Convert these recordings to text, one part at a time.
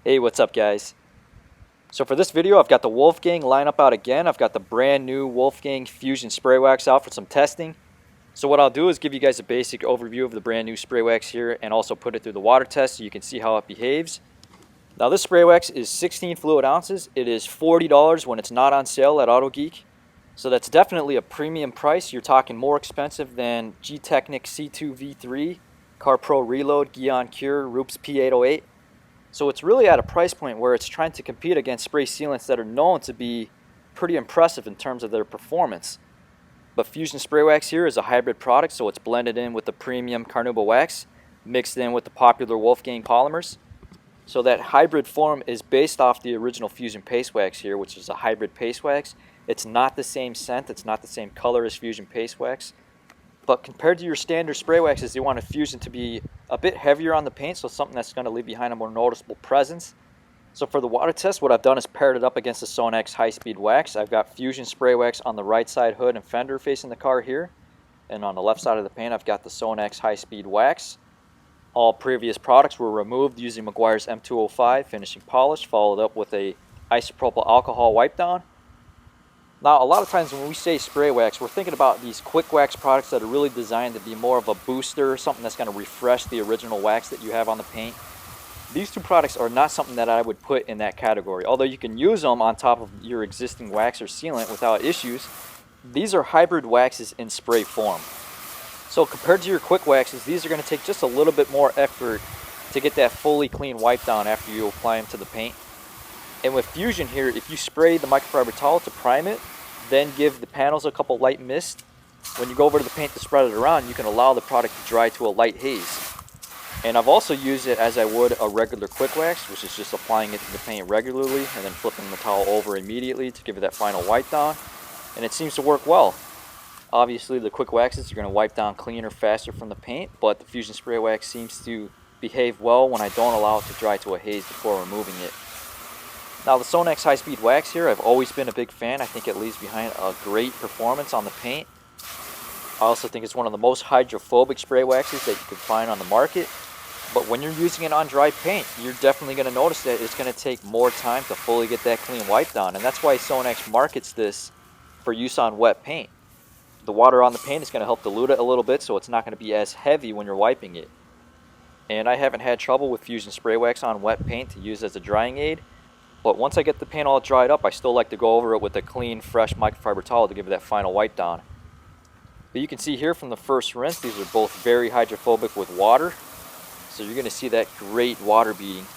Hey, what's up guys? So for this video I've got the Wolfgang lineup out again. I've got the brand new Wolfgang Fuzion Spray Wax out for some testing. So what I'll do is give you guys a basic overview of the brand new spray wax here and also put it through the water test so you can see how it behaves. Now this spray wax is 16 fluid ounces. It is $40 when it's not on sale at AutoGeek. So that's definitely a premium price. You're talking more expensive than G-Technic C2 V3, CarPro Reload, Guion Cure, Roops P808. So it's really at a price point where it's trying to compete against spray sealants that are known to be pretty impressive in terms of their performance. But Fuzion Spray Wax here is a hybrid product, so it's blended in with the premium carnauba wax, mixed in with the popular Wolfgang polymers. So that hybrid form is based off the original Fuzion Paste Wax here, which is a hybrid paste wax. It's not the same scent, it's not the same color as Fuzion Paste Wax. But compared to your standard spray waxes, you want a Fuzion to be a bit heavier on the paint, so something that's going to leave behind a more noticeable presence. So for the water test, what I've done is paired it up against the Sonax high-speed wax. I've got Fuzion Spray Wax on the right side hood and fender facing the car here. And on the left side of the paint, I've got the Sonax high-speed wax. All previous products were removed using Meguiar's M205 finishing polish, followed up with a isopropyl alcohol wipe down. Now, a lot of times when we say spray wax, we're thinking about these quick wax products that are really designed to be more of a booster, something that's going to refresh the original wax that you have on the paint. These two products are not something that I would put in that category. Although you can use them on top of your existing wax or sealant without issues, these are hybrid waxes in spray form. So compared to your quick waxes, these are going to take just a little bit more effort to get that fully clean wipe down after you apply them to the paint. And with Fuzion here, if you spray the microfiber towel to prime it, then give the panels a couple light mist, when you go over to the paint to spread it around, you can allow the product to dry to a light haze. And I've also used it as I would a regular quick wax, which is just applying it to the paint regularly and then flipping the towel over immediately to give it that final wipe down. And it seems to work well. Obviously the quick waxes are going to wipe down cleaner, faster from the paint, but the Fuzion Spray Wax seems to behave well when I don't allow it to dry to a haze before removing it. Now the Sonax high-speed wax here, I've always been a big fan. I think it leaves behind a great performance on the paint. I also think it's one of the most hydrophobic spray waxes that you can find on the market. But when you're using it on dry paint, you're definitely going to notice that it's going to take more time to fully get that clean wipe down. And that's why Sonax markets this for use on wet paint. The water on the paint is going to help dilute it a little bit, so it's not going to be as heavy when you're wiping it. And I haven't had trouble with Fuzion Spray Wax on wet paint to use as a drying aid. But once I get the paint all dried up, I still like to go over it with a clean, fresh microfiber towel to give it that final wipe down. But you can see here from the first rinse, these are both very hydrophobic with water. So you're going to see that great water beading.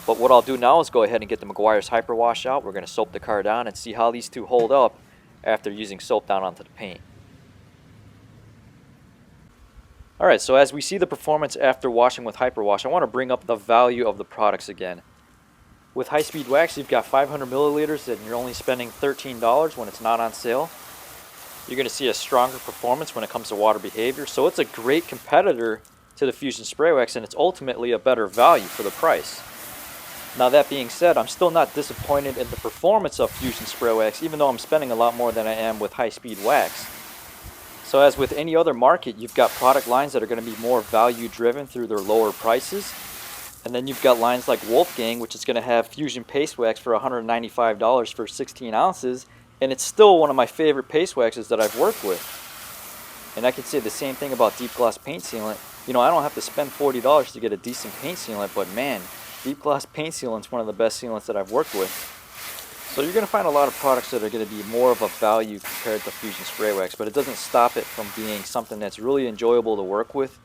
But what I'll do now is go ahead and get the Meguiar's Hyper Wash out. We're going to soap the car down and see how these two hold up after using soap down onto the paint. Alright, so as we see the performance after washing with Hyper Wash, I want to bring up the value of the products again. With high-speed wax, you've got 500 milliliters and you're only spending $13 when it's not on sale. You're going to see a stronger performance when it comes to water behavior, so it's a great competitor to the Fuzion Spray Wax, and it's ultimately a better value for the price. Now that being said, I'm still not disappointed in the performance of Fuzion Spray Wax, even though I'm spending a lot more than I am with high-speed wax. So as with any other market, you've got product lines that are going to be more value-driven through their lower prices. And then you've got lines like Wolfgang, which is going to have Fuzion Paste Wax for $195 for 16 ounces, and it's still one of my favorite paste waxes that I've worked with. And I can say the same thing about Deep Gloss Paint Sealant. You know, I don't have to spend $40 to get a decent paint sealant, but man, Deep Gloss Paint Sealant is one of the best sealants that I've worked with. So you're going to find a lot of products that are going to be more of a value compared to Fuzion Spray Wax, but it doesn't stop it from being something that's really enjoyable to work with.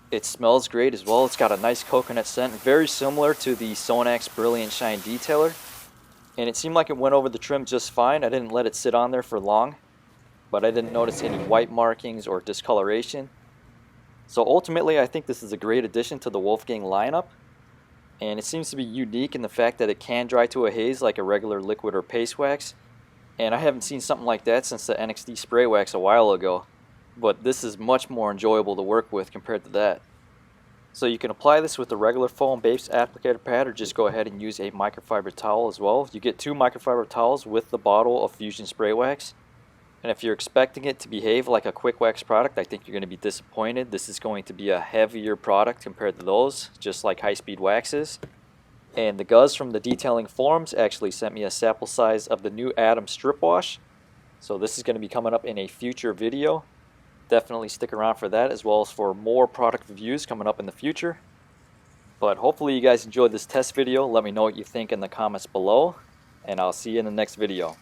It smells great as well. It's got a nice coconut scent, very similar to the Sonax Brilliant Shine Detailer. And it seemed like it went over the trim just fine. I didn't let it sit on there for long, but I didn't notice any white markings or discoloration. So ultimately, I think this is a great addition to the Wolfgang lineup. And it seems to be unique in the fact that it can dry to a haze like a regular liquid or paste wax. And I haven't seen something like that since the NXT Spray Wax a while ago. But this is much more enjoyable to work with compared to that. So you can apply this with the regular foam-based applicator pad, or just go ahead and use a microfiber towel as well. You get 2 microfiber towels with the bottle of Fuzion Spray Wax. And if you're expecting it to behave like a quick wax product, I think you're going to be disappointed. This is going to be a heavier product compared to those, just like high-speed waxes. And the Guz from the detailing forums actually sent me a sample size of the new Atom strip wash. So this is going to be coming up in a future video. Definitely stick around for that, as well as for more product reviews coming up in the future. But hopefully you guys enjoyed this test video. Let me know what you think in the comments below, and I'll see you in the next video.